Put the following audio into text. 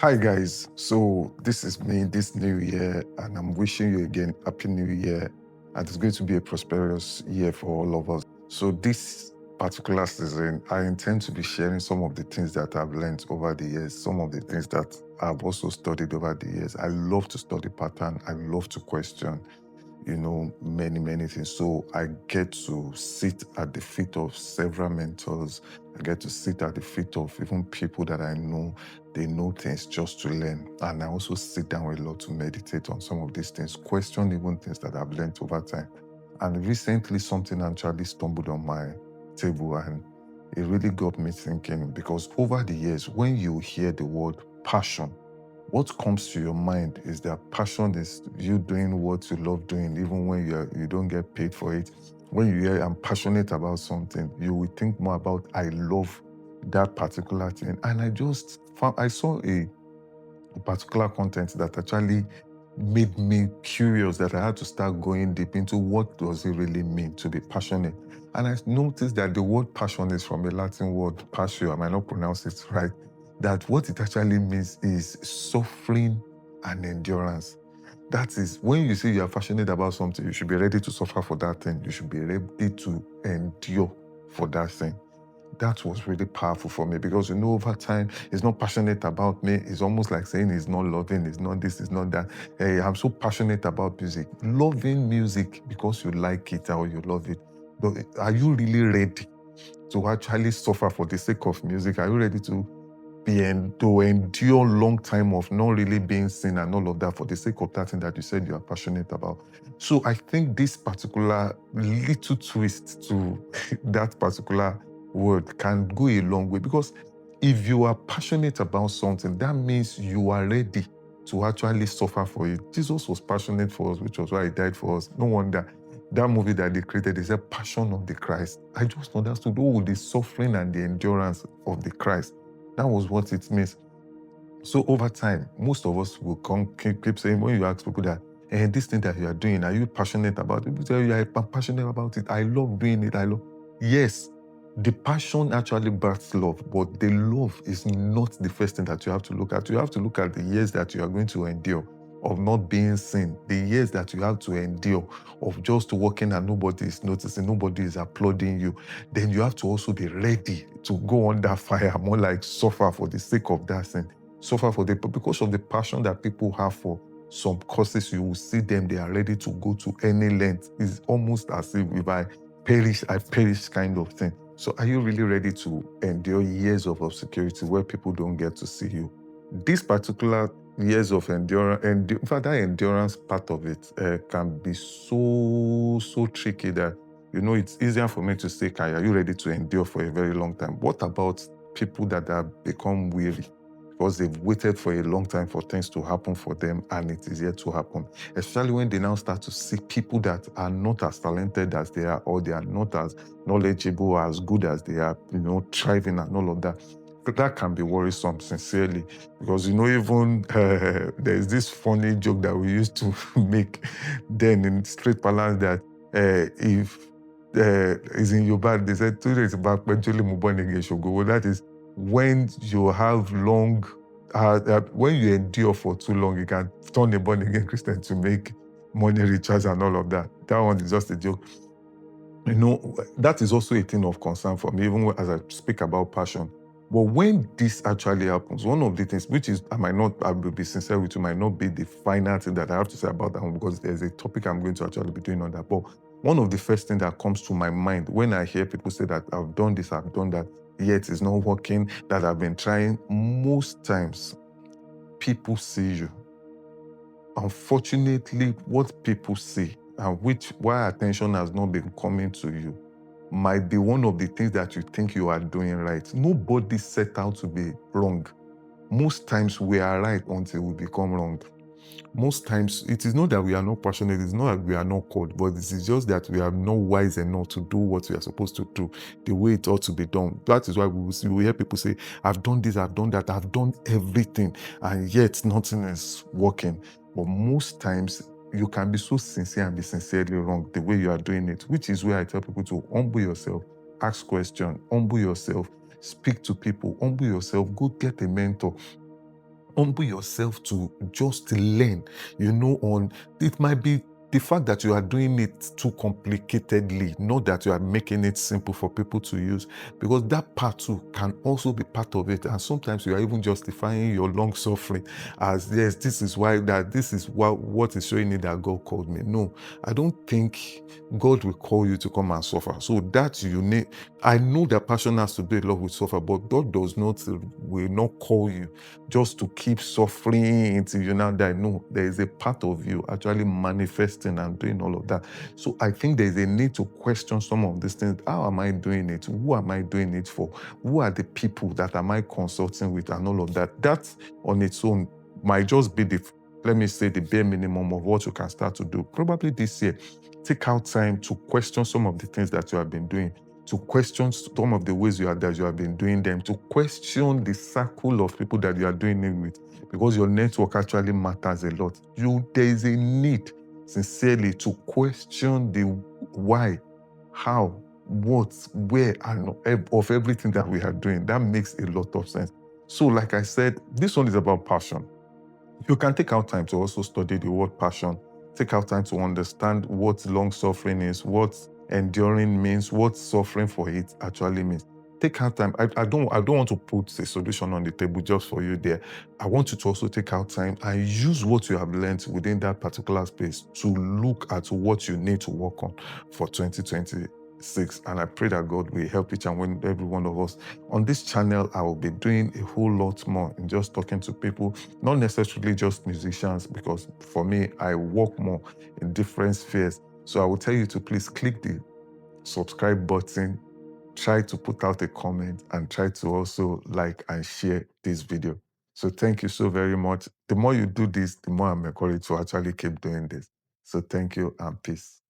Hi guys, so this is me this new year, and I'm wishing you again happy new year, and it's going to be a prosperous year for all of us. So this particular season, I intend to be sharing some of the things that I've learned over the years, some of the things that I've also studied over the years. I love to study pattern, I love to question, many things. So I get to sit at the feet of several mentors. I get to sit at the feet of even people that I know. They know things just to learn. And I also sit down a lot to meditate on some of these things, question even things that I've learned over time. And recently, something actually stumbled on my table, and it really got me thinking, because over the years, when you hear the word passion, what comes to your mind is that passion is you doing what you love doing, even when you don't get paid for it. When you hear I'm passionate about something, you will think more about I love that particular thing. And I saw a particular content that actually made me curious, that I had to start going deep into what does it really mean to be passionate. And I noticed that the word passion is from a Latin word, passio. I might not pronounce it right. That what it actually means is suffering and endurance. That is, when you say you are passionate about something, you should be ready to suffer for that thing. You should be ready to endure for that thing. That was really powerful for me, because over time, he's not passionate about me. It's almost like saying he's not loving, it's not this, it's not that. Hey, I'm so passionate about music. Loving music because you like it or you love it. But are you really ready to actually suffer for the sake of music? Are you ready to endure long time of not really being seen and all of that for the sake of that thing that you said you are passionate about? So I think this particular little twist to that particular word can go a long way, because if you are passionate about something, that means you are ready to actually suffer for it. Jesus was passionate for us, which was why he died for us. No wonder that movie that they created is a Passion of the Christ. I just understood, the suffering and the endurance of the Christ. That was what it means. So over time, most of us will keep saying, when you ask people that, this thing that you are doing, are you passionate about it? People tell you, I'm passionate about it. I love doing it. Yes, the passion actually births love, but the love is not the first thing that you have to look at. You have to look at the years that you are going to endure of not being seen, the years that you have to endure of just working and nobody is noticing, nobody is applauding you. Then you have to also be ready to go under fire, more like suffer for the sake of that thing. Suffer because of the passion that people have for some causes. You will see them, they are ready to go to any length. It's almost as if I perish kind of thing. So are you really ready to endure years of obscurity where people don't get to see you? This particular years of endurance, and in fact, that endurance part of it can be so tricky that, it's easier for me to say, Kai, are you ready to endure for a very long time? What about people that have become weary because they've waited for a long time for things to happen for them, and it is yet to happen? Especially when they now start to see people that are not as talented as they are, or they are not as knowledgeable, as good as they are, thriving and all of that. That can be worrisome, sincerely, because even there's this funny joke that we used to make then in Street Balance, that if is in Yoruba, they said 2 days back, that is when you have when you endure for too long, you can turn a born again Christian to make money rituals and all of that. That one is just a joke. That is also a thing of concern for me, even as I speak about passion. But when this actually happens, one of the things, which is, I will be sincere with you, might not be the final thing that I have to say about that one, because there's a topic I'm going to actually be doing on that. But one of the first things that comes to my mind when I hear people say that I've done this, I've done that, yet it's not working, that I've been trying, most times people see you. Unfortunately, what people see, and why attention has not been coming to you, might be one of the things that you think you are doing right. Nobody set out to be wrong. Most times we are right until we become wrong. Most times it is not that we are not passionate, it's not that we are not called, but it is just that we are not wise enough to do what we are supposed to do the way it ought to be done. That is why we hear people say, I've done this, I've done that, I've done everything, and yet nothing is working. But most times you can be so sincere and be sincerely wrong the way you are doing it, which is where I tell people to humble yourself, ask questions, humble yourself, speak to people, humble yourself, go get a mentor. humble yourself to just learn, on it might be the fact that you are doing it too complicatedly, not that you are making it simple for people to use, because that part too can also be part of it. And sometimes you are even justifying your long suffering as, yes, this is why, that this is what is showing me that God called me. No, I don't think God will call you to come and suffer. So that you need, I know that passion has to do a lot with suffer, but God will not call you just to keep suffering until you now die. No, there is a part of you actually manifesting and doing all of that. So I think there is a need to question some of these things. How am I doing it? Who am I doing it for? Who are the people that am I consulting with and all of that? That on its own might just be let me say, the bare minimum of what you can start to do. Probably this year, take out time to question some of the things that you have been doing, to question some of the ways that you have been doing them, to question the circle of people that you are doing it with, because your network actually matters a lot. There is a need, sincerely, to question the why, how, what, where, and of everything that we are doing. That makes a lot of sense. So, like I said, this one is about passion. You can take out time to also study the word passion. Take out time to understand what long suffering is, what enduring means, what suffering for it actually means. Take out time. I don't want to put a solution on the table just for you there. I want you to also take out time and use what you have learned within that particular space to look at what you need to work on for 2026. And I pray that God will help each and every one of us. On this channel, I will be doing a whole lot more in just talking to people, not necessarily just musicians, because for me, I work more in different spheres. So I will tell you to please click the subscribe button, try to put out a comment, and try to also like and share this video. So thank you so very much. The more you do this, the more I'm encouraged to actually keep doing this. So thank you and peace.